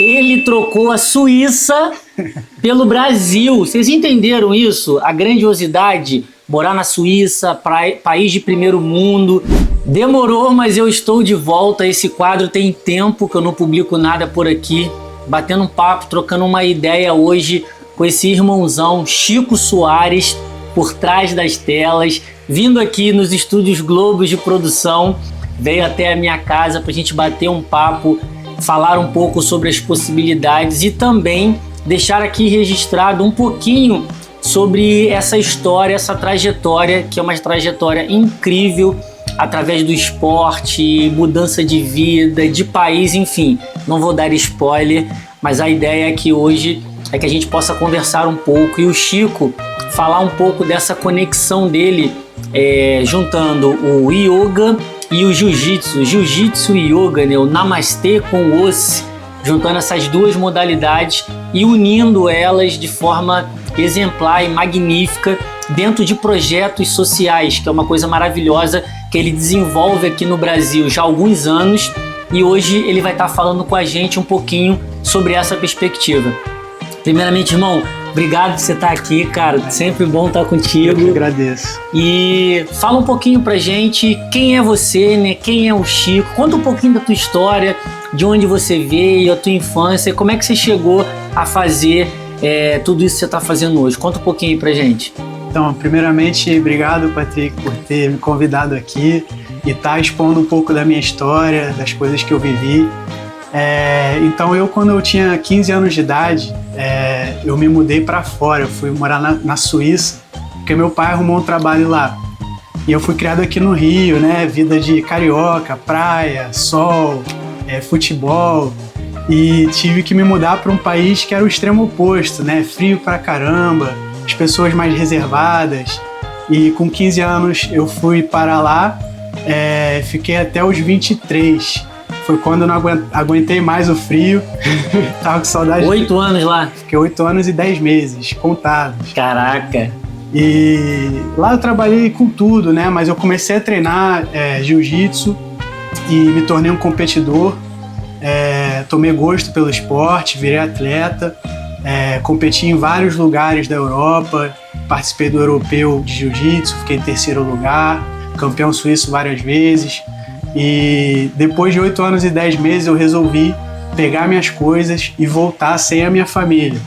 Ele trocou a Suíça pelo Brasil. Vocês entenderam isso? A grandiosidade, morar na Suíça, país de primeiro mundo. Demorou, mas eu estou de volta. Esse quadro tem tempo que eu não publico nada por aqui. Batendo um papo, trocando uma ideia hoje com esse irmãozão Chico Soares, por trás das telas, vindo aqui nos estúdios Globos de produção. Veio até a minha casa para a gente bater um papo, falar um pouco sobre as possibilidades e também deixar aqui registrado um pouquinho sobre essa história, essa trajetória, que é uma trajetória incrível, através do esporte, mudança de vida, de país, enfim. Não vou dar spoiler, mas a ideia é que hoje é que a gente possa conversar um pouco e o Chico falar um pouco dessa conexão dele, juntando o yoga e o jiu-jitsu e yoga, né? O namastê com o osse, juntando essas duas modalidades e unindo elas de forma exemplar e magnífica dentro de projetos sociais, que é uma coisa maravilhosa que ele desenvolve aqui no Brasil já há alguns anos, e hoje ele vai estar falando com a gente um pouquinho sobre essa perspectiva. Primeiramente, irmão, obrigado por você estar aqui, cara. Sempre bom estar contigo. Eu que agradeço. E fala um pouquinho pra gente quem é você, né? Quem é o Chico? Conta um pouquinho da tua história, de onde você veio, a tua infância, como é que você chegou a fazer tudo isso que você está fazendo hoje. Conta um pouquinho aí pra gente. Então, primeiramente, obrigado, Patrick, por ter me convidado aqui e estar expondo um pouco da minha história, das coisas que eu vivi. Então, quando eu tinha 15 anos de idade, eu me mudei para fora. Eu fui morar na Suíça, porque meu pai arrumou um trabalho lá. E eu fui criado aqui no Rio, né? Vida de carioca, praia, sol, futebol. E tive que me mudar para um país que era o extremo oposto, né? Frio pra caramba, as pessoas mais reservadas. E com 15 anos eu fui para lá, fiquei até os 23. Foi quando eu não aguentei mais o frio. Tava com saudade. 8 anos lá? Fiquei 8 anos e 10 meses, contados. Caraca! E lá eu trabalhei com tudo, né? Mas eu comecei a treinar jiu-jitsu e me tornei um competidor. Tomei gosto pelo esporte, virei atleta. Competi em vários lugares da Europa. Participei do europeu de jiu-jitsu, fiquei em 3º lugar. Campeão suíço várias vezes. E depois de 8 anos e 10 meses eu resolvi pegar minhas coisas e voltar sem a minha família.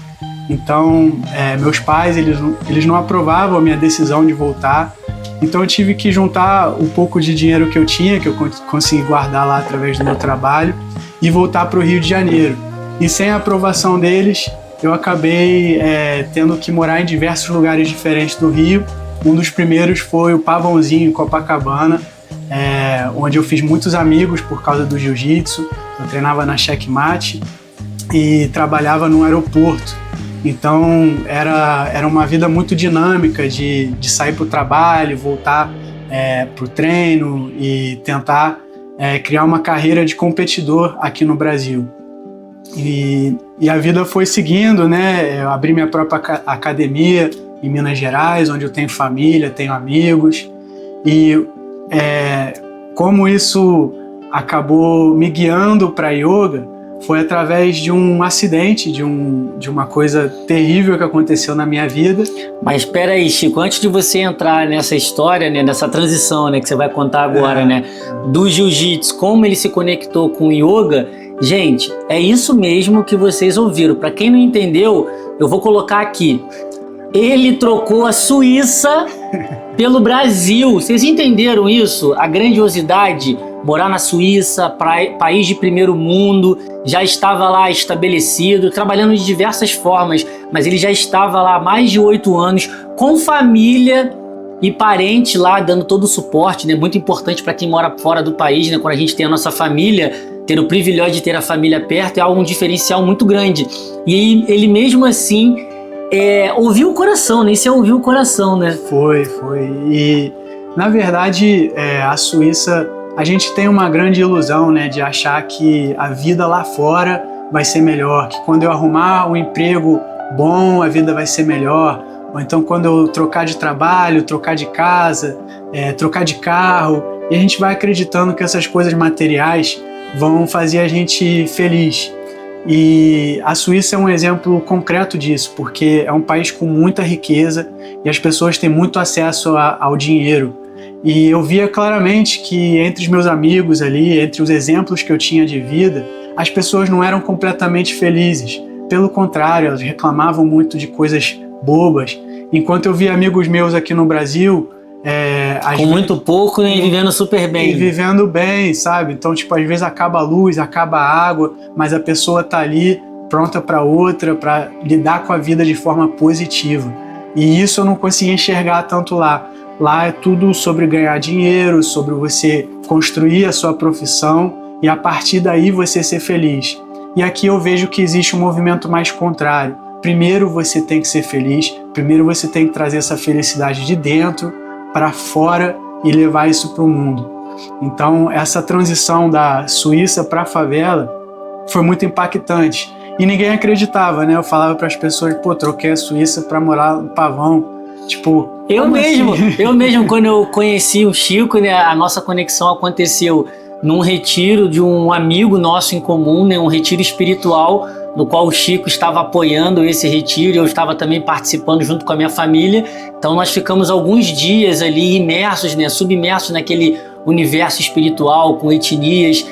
Então, meus pais, eles não aprovavam a minha decisão de voltar. Então eu tive que juntar um pouco de dinheiro que eu tinha, que eu consegui guardar lá através do meu trabalho, e voltar para o Rio de Janeiro. E sem a aprovação deles, eu acabei tendo que morar em diversos lugares diferentes do Rio. Um dos primeiros foi o Pavãozinho, em Copacabana, onde eu fiz muitos amigos por causa do jiu-jitsu. Eu treinava na Checkmate e trabalhava no aeroporto. Então era uma vida muito dinâmica de sair para o trabalho, voltar para o treino e tentar criar uma carreira de competidor aqui no Brasil. E a vida foi seguindo, né? Eu abri minha própria academia em Minas Gerais, onde eu tenho família, tenho amigos. E como isso acabou me guiando para yoga foi através de um acidente, de uma coisa terrível que aconteceu na minha vida. Mas espera aí, Chico, antes de você entrar nessa história, né, nessa transição, né, que você vai contar agora, né, do jiu-jitsu, como ele se conectou com o yoga, gente, é isso mesmo que vocês ouviram. Para quem não entendeu, eu vou colocar aqui. Ele trocou a Suíça pelo Brasil. Vocês entenderam isso? A grandiosidade, morar na Suíça, país de primeiro mundo, já estava lá estabelecido, trabalhando de diversas formas, mas ele já estava lá há mais de 8 anos, com família e parente lá, dando todo o suporte, né? Muito importante para quem mora fora do país, né? Quando a gente tem a nossa família, ter o privilégio de ter a família perto é um diferencial muito grande. E ele mesmo assim ouviu o coração, né? Isso é ouvir o coração, né? Foi. E, na verdade, a Suíça, a gente tem uma grande ilusão, né? De achar que a vida lá fora vai ser melhor, que quando eu arrumar um emprego bom, a vida vai ser melhor. Ou então quando eu trocar de trabalho, trocar de casa, trocar de carro, e a gente vai acreditando que essas coisas materiais vão fazer a gente feliz. E a Suíça é um exemplo concreto disso, porque é um país com muita riqueza e as pessoas têm muito acesso ao dinheiro. E eu via claramente que entre os meus amigos ali, entre os exemplos que eu tinha de vida, as pessoas não eram completamente felizes. Pelo contrário, elas reclamavam muito de coisas bobas. Enquanto eu via amigos meus aqui no Brasil... com muito pouco, né, e vivendo super bem. E vivendo bem, sabe? Então, tipo, às vezes acaba a luz, acaba a água, mas a pessoa tá ali pronta para outra, para lidar com a vida de forma positiva. E isso eu não conseguia enxergar tanto lá. Lá é tudo sobre ganhar dinheiro, sobre você construir a sua profissão e a partir daí você ser feliz. E aqui eu vejo que existe um movimento mais contrário. Primeiro você tem que ser feliz, primeiro você tem que trazer essa felicidade de dentro para fora e levar isso para o mundo. Então, essa transição da Suíça para a favela foi muito impactante. E ninguém acreditava, né? Eu falava para as pessoas, pô, troquei a Suíça para morar no Pavão. Tipo, eu mesmo, quando eu conheci o Chico, né, a nossa conexão aconteceu num retiro de um amigo nosso em comum, né, um retiro espiritual, no qual o Chico estava apoiando esse retiro, eu estava também participando junto com a minha família. Então nós ficamos alguns dias ali imersos, né, submersos naquele universo espiritual com etnias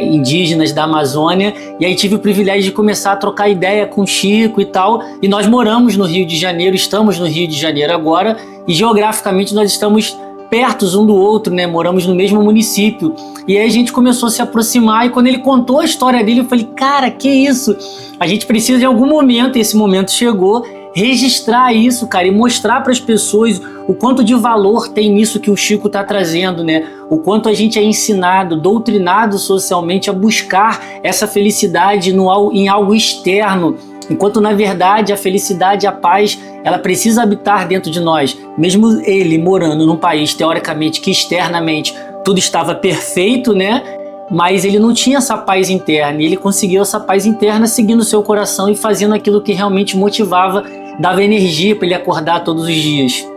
indígenas da Amazônia, e aí tive o privilégio de começar a trocar ideia com o Chico e tal, e nós moramos no Rio de Janeiro, estamos no Rio de Janeiro agora, e geograficamente nós estamos perto um do outro, né? Moramos no mesmo município. E aí a gente começou a se aproximar, e quando ele contou a história dele, eu falei, cara, que isso? A gente precisa em algum momento, e esse momento chegou, registrar isso, cara, e mostrar para as pessoas o quanto de valor tem nisso que o Chico está trazendo, né? O quanto a gente é ensinado, doutrinado socialmente a buscar essa felicidade em algo externo, enquanto na verdade a felicidade e a paz, ela precisa habitar dentro de nós. Mesmo ele morando num país teoricamente que externamente tudo estava perfeito, né? Mas ele não tinha essa paz interna, e ele conseguiu essa paz interna seguindo o seu coração e fazendo aquilo que realmente motivava, dava energia para ele acordar todos os dias.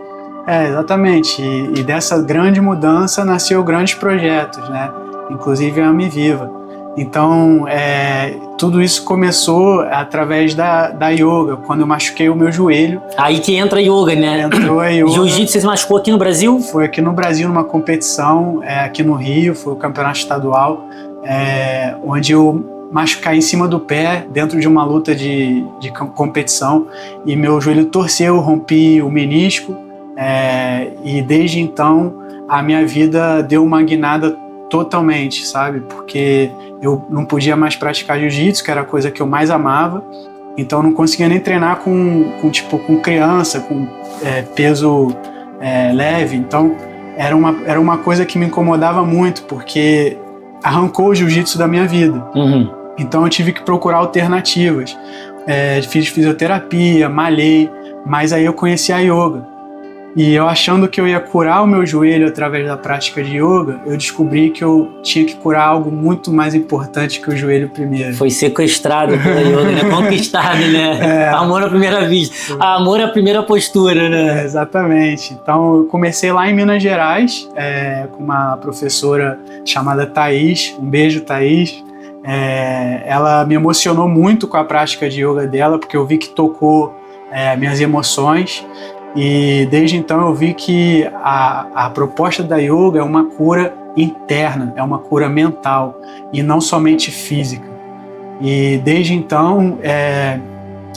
Exatamente, e dessa grande mudança nasceu grandes projetos, né? Inclusive a Ame Viva. Então, tudo isso começou através da yoga, quando eu machuquei o meu joelho. Aí que entra a yoga, né? Entrou a yoga. Jiu-jitsu, você se machucou aqui no Brasil? Foi aqui no Brasil, numa competição, aqui no Rio, foi o campeonato estadual, onde eu machuquei em cima do pé, dentro de uma luta de competição, e meu joelho torceu, rompi o menisco, e desde então a minha vida deu uma guinada totalmente, sabe? Porque eu não podia mais praticar jiu-jitsu, que era a coisa que eu mais amava, então eu não conseguia nem treinar com criança, com peso leve. Então era uma coisa que me incomodava muito, porque arrancou o jiu-jitsu da minha vida. Uhum. Então eu tive que procurar alternativas. Fiz fisioterapia, malhei, mas aí eu conheci a yoga. E eu, achando que eu ia curar o meu joelho através da prática de yoga, eu descobri que eu tinha que curar algo muito mais importante que o joelho primeiro. Foi sequestrado pela yoga, né? Conquistado, né? Amor à primeira vista. Amor à primeira postura, né? Exatamente. Então eu comecei lá em Minas Gerais, com uma professora chamada Thaís. Um beijo, Thaís. Ela me emocionou muito com a prática de yoga dela, porque eu vi que tocou minhas emoções. E desde então eu vi que a proposta da yoga é uma cura interna, é uma cura mental e não somente física. E desde então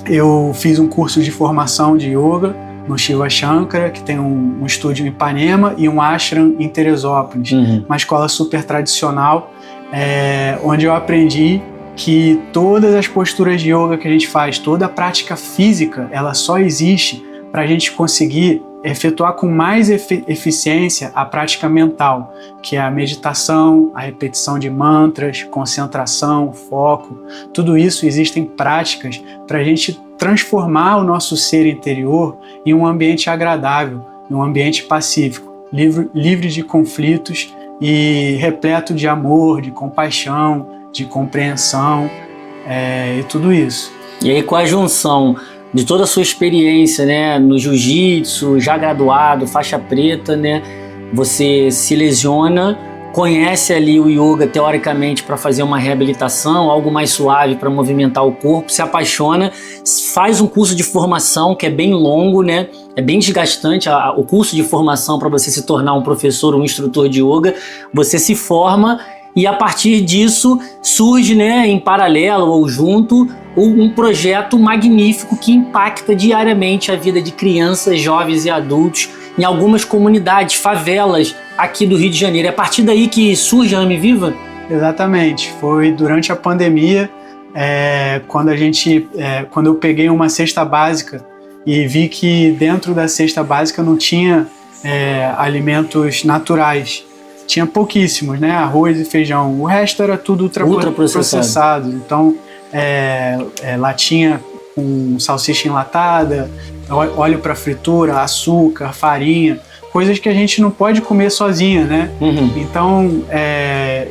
eu fiz um curso de formação de yoga no Shiva Shankara, que tem um estúdio em Ipanema e um ashram em Teresópolis, uma escola super tradicional, onde eu aprendi que todas as posturas de yoga que a gente faz, toda a prática física, ela só existe para a gente conseguir efetuar com mais eficiência a prática mental, que é a meditação, a repetição de mantras, concentração, foco. Tudo isso existem práticas para a gente transformar o nosso ser interior em um ambiente agradável, em um ambiente pacífico, livre de conflitos e repleto de amor, de compaixão, de compreensão, e tudo isso. E aí, com a junção de toda a sua experiência, né, no jiu-jitsu, já graduado, faixa preta, né, você se lesiona, conhece ali o yoga teoricamente para fazer uma reabilitação, algo mais suave para movimentar o corpo, se apaixona, faz um curso de formação que é bem longo, né? É bem desgastante o curso de formação para você se tornar um professor, um instrutor de yoga. Você se forma e a partir disso surge, né, em paralelo ou junto, um projeto magnífico que impacta diariamente a vida de crianças, jovens e adultos em algumas comunidades, favelas aqui do Rio de Janeiro. É a partir daí que surge a AME Viva? Exatamente. Foi durante a pandemia, quando eu peguei uma cesta básica e vi que dentro da cesta básica não tinha alimentos naturais. Tinha pouquíssimos, né? Arroz e feijão. O resto era tudo ultraprocessado. Então, latinha com salsicha enlatada, óleo para fritura, açúcar, farinha, coisas que a gente não pode comer sozinha, né? Uhum. Então,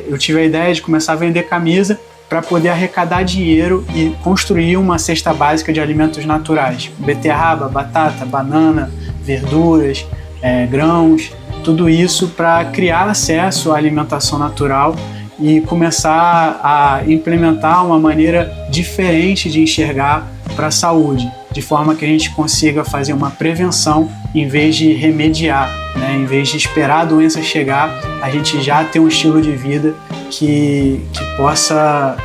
eu tive a ideia de começar a vender camisa para poder arrecadar dinheiro e construir uma cesta básica de alimentos naturais. Beterraba, batata, banana, verduras, grãos, tudo isso para criar acesso à alimentação natural e começar a implementar uma maneira diferente de enxergar para a saúde, de forma que a gente consiga fazer uma prevenção em vez de remediar, né? Em vez de esperar a doença chegar, a gente já ter um estilo de vida que possa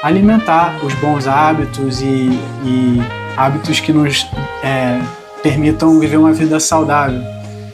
alimentar os bons hábitos e hábitos que nos permitam viver uma vida saudável.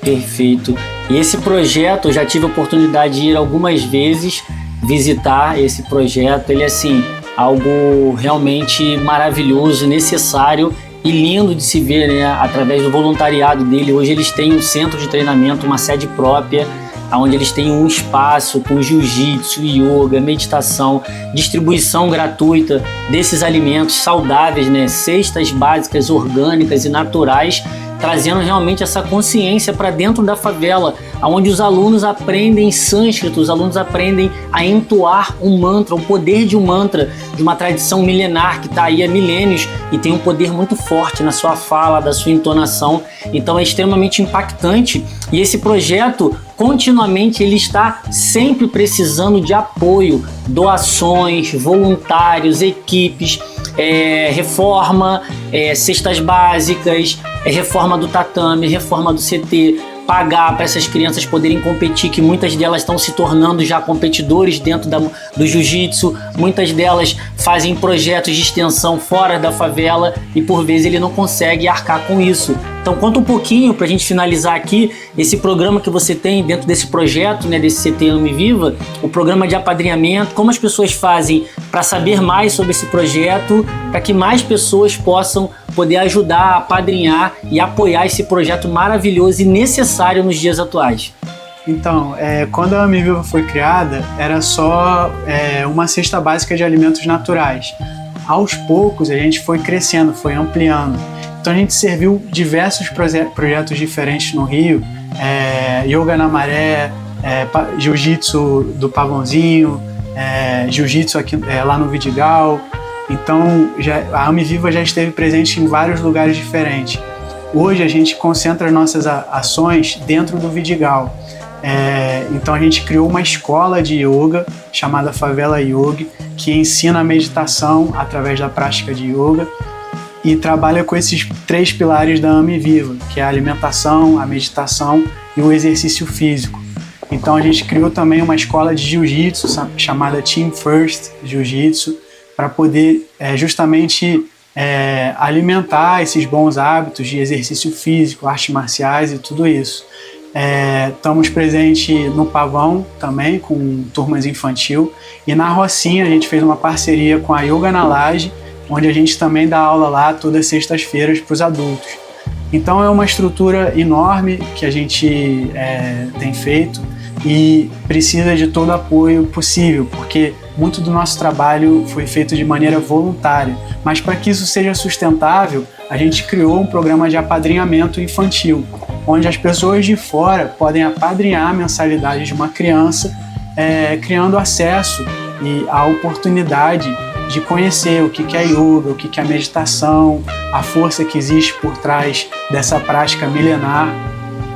Perfeito. E esse projeto, eu já tive a oportunidade de ir algumas vezes visitar esse projeto. Ele é assim, algo realmente maravilhoso, necessário e lindo de se ver, né? Através do voluntariado dele. Hoje eles têm um centro de treinamento, uma sede própria, onde eles têm um espaço com jiu-jitsu, yoga, meditação, distribuição gratuita desses alimentos saudáveis, né? Cestas básicas, orgânicas e naturais, trazendo realmente essa consciência para dentro da favela, onde os alunos aprendem sânscrito, os alunos aprendem a entoar um mantra, o poder de um mantra, de uma tradição milenar que está aí há milênios e tem um poder muito forte na sua fala, da sua entonação. Então é extremamente impactante e esse projeto continuamente ele está sempre precisando de apoio, doações, voluntários, equipes, reforma, cestas básicas, reforma do tatame, reforma do CT, pagar para essas crianças poderem competir, que muitas delas estão se tornando já competidores dentro do jiu-jitsu, muitas delas fazem projetos de extensão fora da favela e por vezes ele não consegue arcar com isso. Então conta um pouquinho para a gente finalizar aqui esse programa que você tem dentro desse projeto, né, desse CT AME Viva, o programa de apadrinhamento, como as pessoas fazem para saber mais sobre esse projeto, para que mais pessoas possam poder ajudar a apadrinhar e apoiar esse projeto maravilhoso e necessário nos dias atuais. Então, quando a AME Viva foi criada, era só uma cesta básica de alimentos naturais. Aos poucos, a gente foi crescendo, foi ampliando. Então, a gente serviu diversos projetos diferentes no Rio, Yoga na Maré, Jiu-Jitsu do Pavãozinho, Jiu-Jitsu aqui, lá no Vidigal. Então, a AME Viva já esteve presente em vários lugares diferentes. Hoje, a gente concentra nossas ações dentro do Vidigal. Então, a gente criou uma escola de yoga chamada Favela Yoga, que ensina a meditação através da prática de yoga e trabalha com esses 3 pilares da AME Viva, que é a alimentação, a meditação e o exercício físico. Então, a gente criou também uma escola de jiu-jitsu chamada Team First Jiu-Jitsu, para poder justamente alimentar esses bons hábitos de exercício físico, artes marciais e tudo isso. Estamos presentes no Pavão também, com turmas infantil, e na Rocinha a gente fez uma parceria com a Yoga na Laje, onde a gente também dá aula lá todas as sextas-feiras para os adultos. Então é uma estrutura enorme que a gente tem feito e precisa de todo o apoio possível, porque muito do nosso trabalho foi feito de maneira voluntária. Mas para que isso seja sustentável, a gente criou um programa de apadrinhamento infantil, onde as pessoas de fora podem apadrinhar a mensalidade de uma criança, criando acesso e a oportunidade de conhecer o que é yoga, o que é meditação, a força que existe por trás dessa prática milenar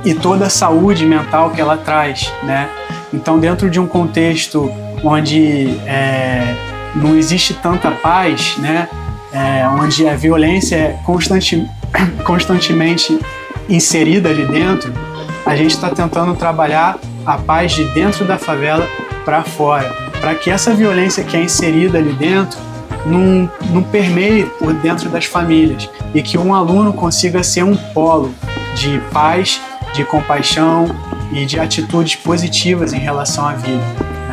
e toda a saúde mental que ela traz, né? Então, dentro de um contexto onde não existe tanta paz, né? Onde a violência é constantemente inserida ali dentro, a gente está tentando trabalhar a paz de dentro da favela para fora, para que essa violência que é inserida ali dentro não permeie por dentro das famílias e que um aluno consiga ser um polo de paz, de compaixão e de atitudes positivas em relação à vida.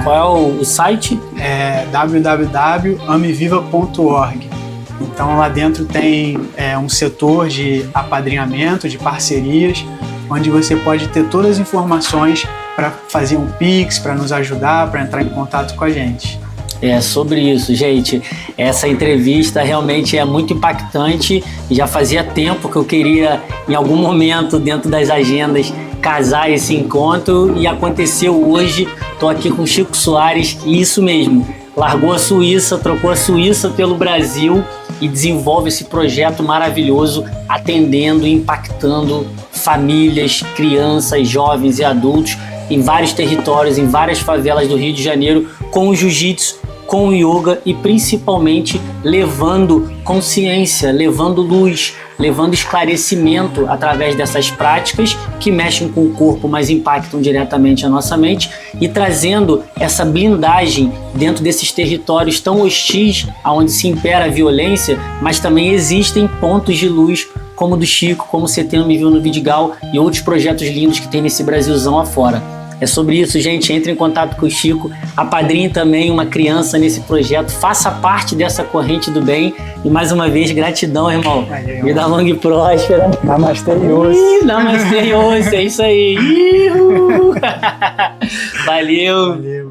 Qual é o site? www.ameviva.org. Então lá dentro tem um setor de apadrinhamento, de parcerias, onde você pode ter todas as informações para fazer um Pix, para nos ajudar, para entrar em contato com a gente. É sobre isso, gente. Essa entrevista realmente é muito impactante e já fazia tempo que eu queria, em algum momento, dentro das agendas, casar esse encontro e aconteceu hoje. Estou aqui com o Chico Soares e isso mesmo, largou a Suíça, trocou a Suíça pelo Brasil e desenvolve esse projeto maravilhoso, atendendo e impactando famílias, crianças, jovens e adultos em vários territórios, em várias favelas do Rio de Janeiro, com o jiu-jitsu, com o yoga e principalmente levando consciência, levando luz, levando esclarecimento através dessas práticas que mexem com o corpo, mas impactam diretamente a nossa mente e trazendo essa blindagem dentro desses territórios tão hostis, onde se impera a violência, mas também existem pontos de luz como o do Chico, como o Setembro Me Viu no Vidigal e outros projetos lindos que tem nesse Brasilzão afora. É sobre isso, gente. Entre em contato com o Chico, apadrinhe também uma criança nesse projeto, faça parte dessa corrente do bem. E mais uma vez, gratidão, irmão. Vida longa e próspera. Namastê e osso. Namastê e osso, é isso aí. Valeu.